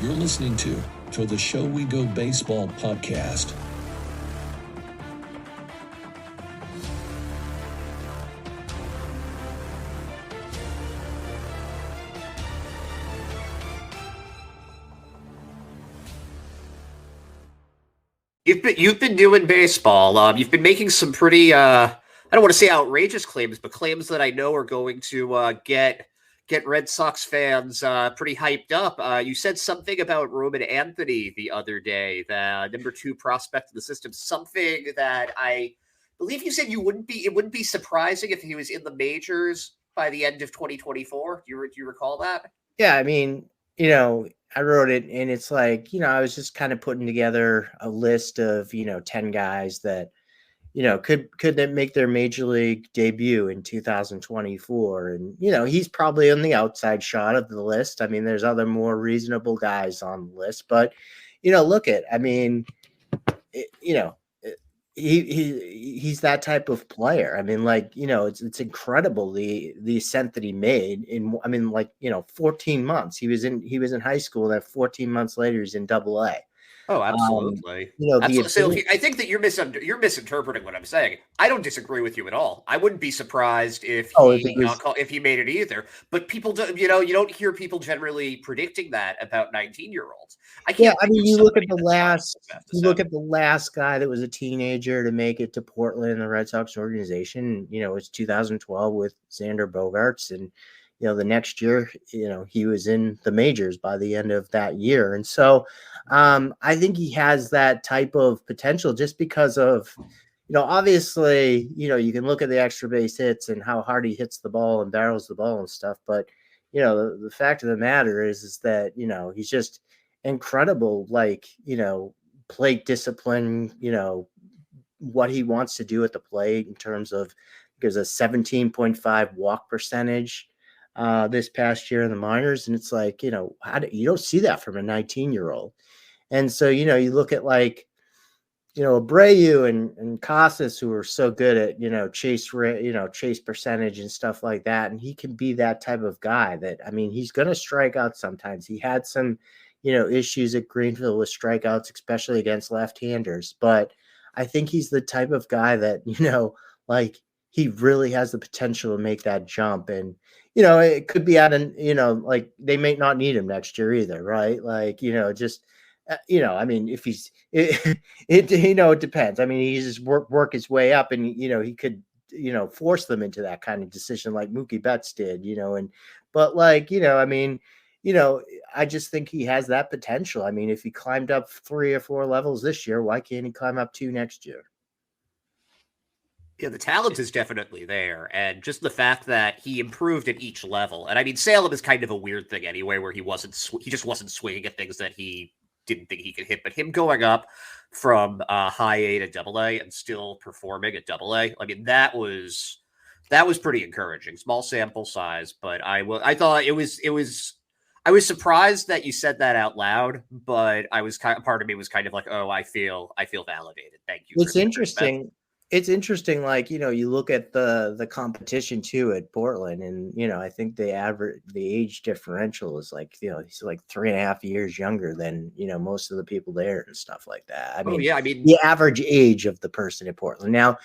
You're listening to the Show We Go Baseball podcast. You've been doing baseball. You've been making some pretty I don't want to say outrageous claims, but claims that I know are going to get Red Sox fans pretty hyped up. You said something about Roman Anthony the other day, the number 2 prospect in the system. Something that I believe you said it wouldn't be surprising if he was in the majors by the end of 2024. Do you recall that? Yeah, I mean, I wrote it and it's like, I was just kind of putting together a list of, 10 guys that, could they make their major league debut in 2024. And, he's probably on the outside shot of the list. I mean, there's other more reasonable guys on the list, but, he's that type of player. I mean, it's incredible the ascent that he made in 14 months. He was in high school, that 14 months later he's in AA. Oh, absolutely. So I think that you're misinterpreting what I'm saying. I don't disagree with you at all. I wouldn't be surprised if he made it either. But people don't, you don't hear people generally predicting that about 19-year-olds. You look at the last guy that was a teenager to make it to Portland in the Red Sox organization. It's 2012 with Xander Bogaerts, and the next year, he was in the majors by the end of that year. And so I think he has that type of potential just because of, obviously, you can look at the extra base hits and how hard he hits the ball and barrels the ball and stuff. But, the fact of the matter is that, he's just incredible, plate discipline, what he wants to do at the plate in terms of, there's a 17.5 walk percentage this past year in the minors. And it's like, you don't see that from a 19-year-old. And so, you look at Abreu and Casas, who are so good at, chase percentage and stuff like that. And he can be that type of guy that, he's going to strike out sometimes. He had some, issues at Greenfield with strikeouts, especially against left-handers. But I think he's the type of guy that, he really has the potential to make that jump. And, it could be they may not need him next year either. Right. If he's, it depends. He just work his way up and, he could, force them into that kind of decision like Mookie Betts did, I just think he has that potential. If he climbed up 3 or 4 levels this year, why can't he climb up 2 next year? Yeah, the talent is definitely there. And just the fact that he improved at each level. And Salem is kind of a weird thing anyway, where he just wasn't swinging at things that he didn't think he could hit. But him going up from high A to AA and still performing at AA, that was pretty encouraging. Small sample size, but I thought it was. I was surprised that you said that out loud, but part of me was kind of like, oh, I feel validated. Thank you. It's interesting. It's interesting, you look at the competition too at Portland, and I think the age differential is he's 3.5 years younger than most of the people there and stuff like that. The average age of the person at Portland now,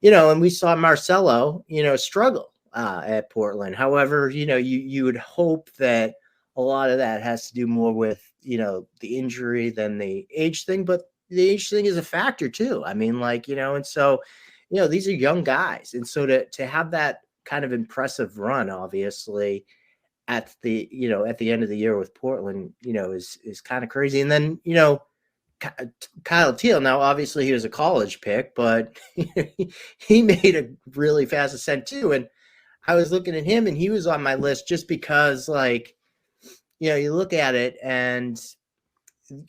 and we saw Marcelo, struggle at Portland. However, you would hope that a lot of that has to do more with the injury than the age thing, but the age thing is a factor too. And so, these are young guys. And so to have that kind of impressive run, obviously at the end of the year with Portland, is kind of crazy. And then, Kyle Teel, now obviously he was a college pick, but he made a really fast ascent too. And I was looking at him and he was on my list just because you look at it and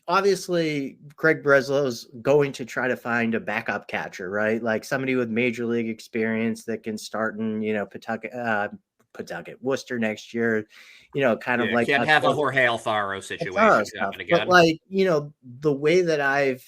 obviously Craig Breslow's going to try to find a backup catcher, right? Somebody with major league experience that can start in, Pawtucket, Worcester next year, can't have a Jorge Alfaro situation happen again. But the way that I've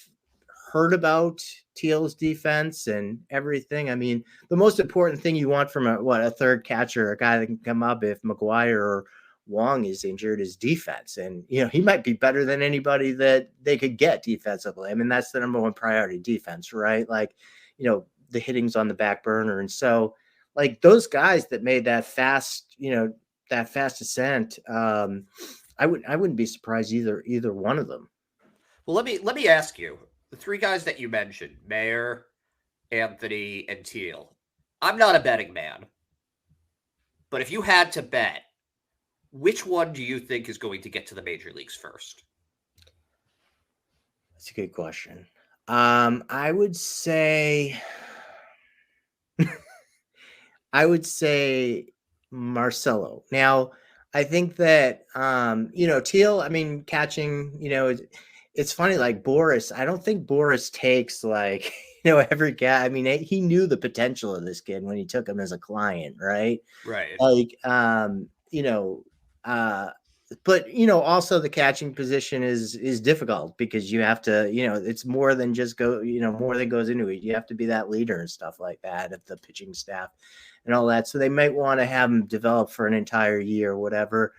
heard about Teal's defense and everything, the most important thing you want from a third catcher, a guy that can come up if McGuire Wong is injured is defense. And, he might be better than anybody that they could get defensively. I mean, that's the number one priority, defense, right? Like, the hitting's on the back burner. And so, like, those guys that made that fast, that fast ascent, I wouldn't be surprised either one of them. Well, let me ask you, the three guys that you mentioned, Mayer, Anthony, and Teel. I'm not a betting man, but if you had to bet, which one do you think is going to get to the major leagues first? That's a good question. I would say Marcelo. Now, I think that Teel, I mean, catching, it's funny, like Boris, I don't think Boris takes like, every guy. I mean, he knew the potential of this kid when he took him as a client, right? Right. Like, but also the catching position is difficult because you have to, it's more than just more than goes into it. You have to be that leader and stuff like that at the pitching staff and all that. So they might want to have him develop for an entire year or whatever.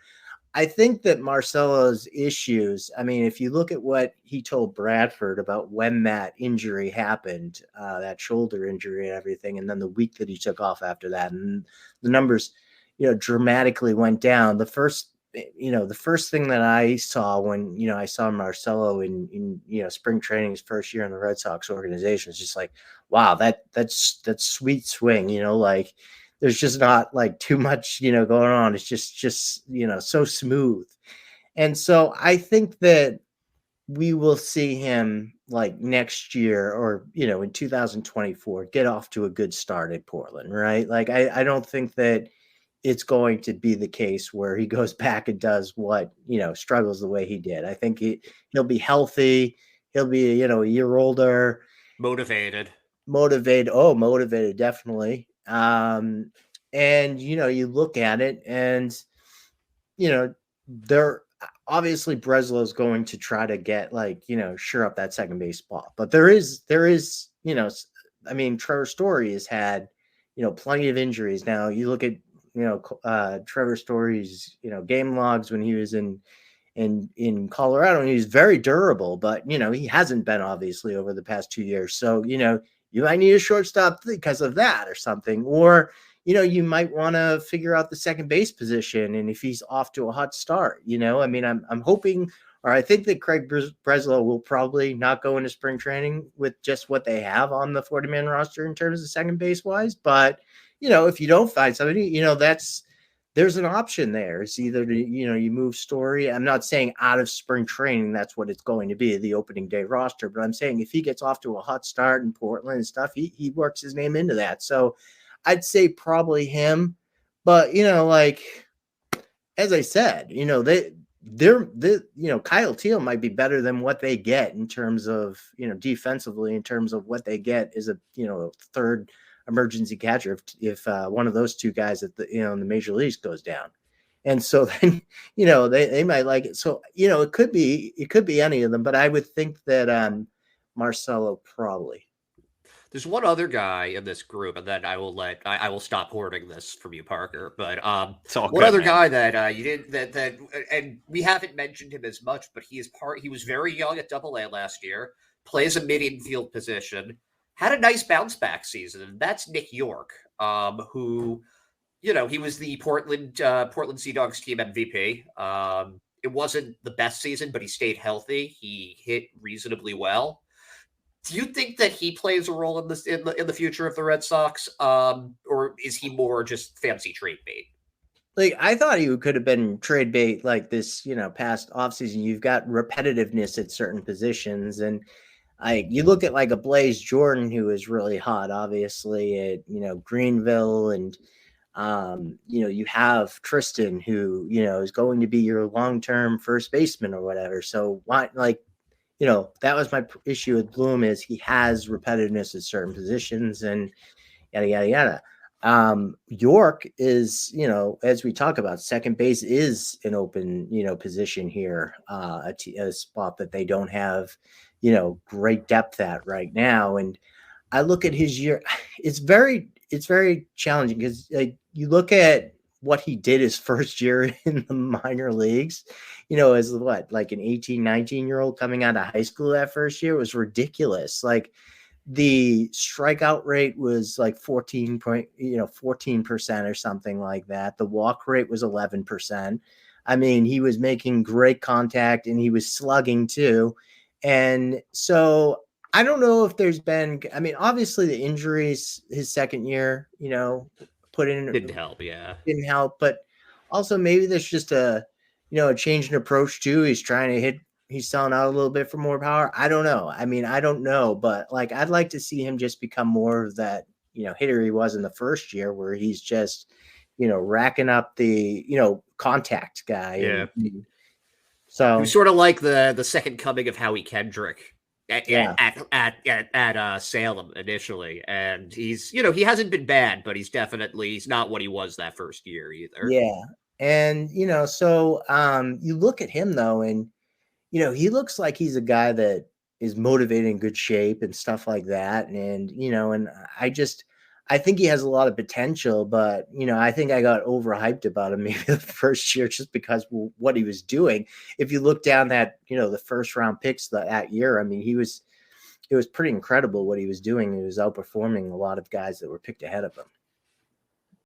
I think that Marcelo's issues, I mean, if you look at what he told Bradford about when that injury happened, that shoulder injury and everything, and then the week that he took off after that, and the numbers, dramatically went down. The first thing that I saw when, I saw Marcelo in spring training, his first year in the Red Sox organization, was just like, wow, that's sweet swing, like, there's just not like too much, going on. It's just, so smooth. And so I think that we will see him like next year or, in 2024, get off to a good start at Portland, right? Like, I don't think that it's going to be the case where he goes back and does what, struggles the way he did. I think he'll be healthy. He'll be, a year older. Motivated, Definitely. And, you look at it and, they're obviously Breslow's going to try to get like, sure up that second base spot, but there is, I mean, Trevor Story has had, plenty of injuries. Now you look at, Trevor Story's, game logs when he was in Colorado, and he's very durable, but, he hasn't been obviously over the past 2 years. So, you might need a shortstop because of that or something, or, you might want to figure out the second base position. And if he's off to a hot start, I mean, I'm hoping, or I think that Craig Breslow will probably not go into spring training with just what they have on the 40-man roster in terms of second base wise. But, if you don't find somebody, there's an option there. It's either to, you move Story. I'm not saying out of spring training, that's what it's going to be, the opening day roster. But I'm saying if he gets off to a hot start in Portland and stuff, he works his name into that. So I'd say probably him. But, like, as I said, Kyle Teel might be better than what they get in terms of, defensively, in terms of what they get is a third emergency catcher if one of those two guys at the in the major leagues goes down. And so then they might like it. So it could be any of them, but I would think that Marcelo probably. There's one other guy in this group, and then I will stop hoarding this from you, Parker. But one other guy that you didn't that and we haven't mentioned him as much, but he was very young at Double A last year, plays a mid infield position, had a nice bounce back season, and that's Nick Yorke, who, he was the Portland Sea Dogs team MVP. It wasn't the best season, but he stayed healthy. He hit reasonably well. Do you think that he plays a role in this in the future of the Red Sox, or is he more just fancy trade bait? Like, I thought he could have been trade bait like this, past offseason. You've got repetitiveness at certain positions, and you look at like a Blaze Jordan who is really hot, obviously at Greenville, and you have Tristan who is going to be your long-term first baseman or whatever. So why, like, that was my issue with Bloom, is he has repetitiveness at certain positions and yada, yada, yada. Yorke is, as we talk about, second base is an open, position here, a spot that they don't have, great depth at right now. And I look at his year, it's very challenging because you look at what he did his first year in the minor leagues, as what, like an 18, 19-year-old coming out of high school that first year was ridiculous. Like the strikeout rate was like 14% or something like that. The walk rate was 11%. I mean, he was making great contact and he was slugging too. And so I don't know if there's been, I mean, obviously the injuries his second year, Didn't help, yeah. didn't help, but also maybe there's just a change in approach too. He's selling out a little bit for more power. I don't know. I mean, I don't know, but like I'd like to see him just become more of that, hitter he was in the first year where he's just, racking up the, contact guy. Yeah. And so he was sort of like the second coming of Howie Kendrick at Salem initially, and he's he hasn't been bad, but he's not what he was that first year either. Yeah, and so you look at him though, and he looks like he's a guy that is motivated, in good shape and stuff like that, and and I think he has a lot of potential, but I think I got overhyped about him maybe the first year just because what he was doing. If you look down that the first round picks that year, I mean it was pretty incredible what he was doing. He was outperforming a lot of guys that were picked ahead of him.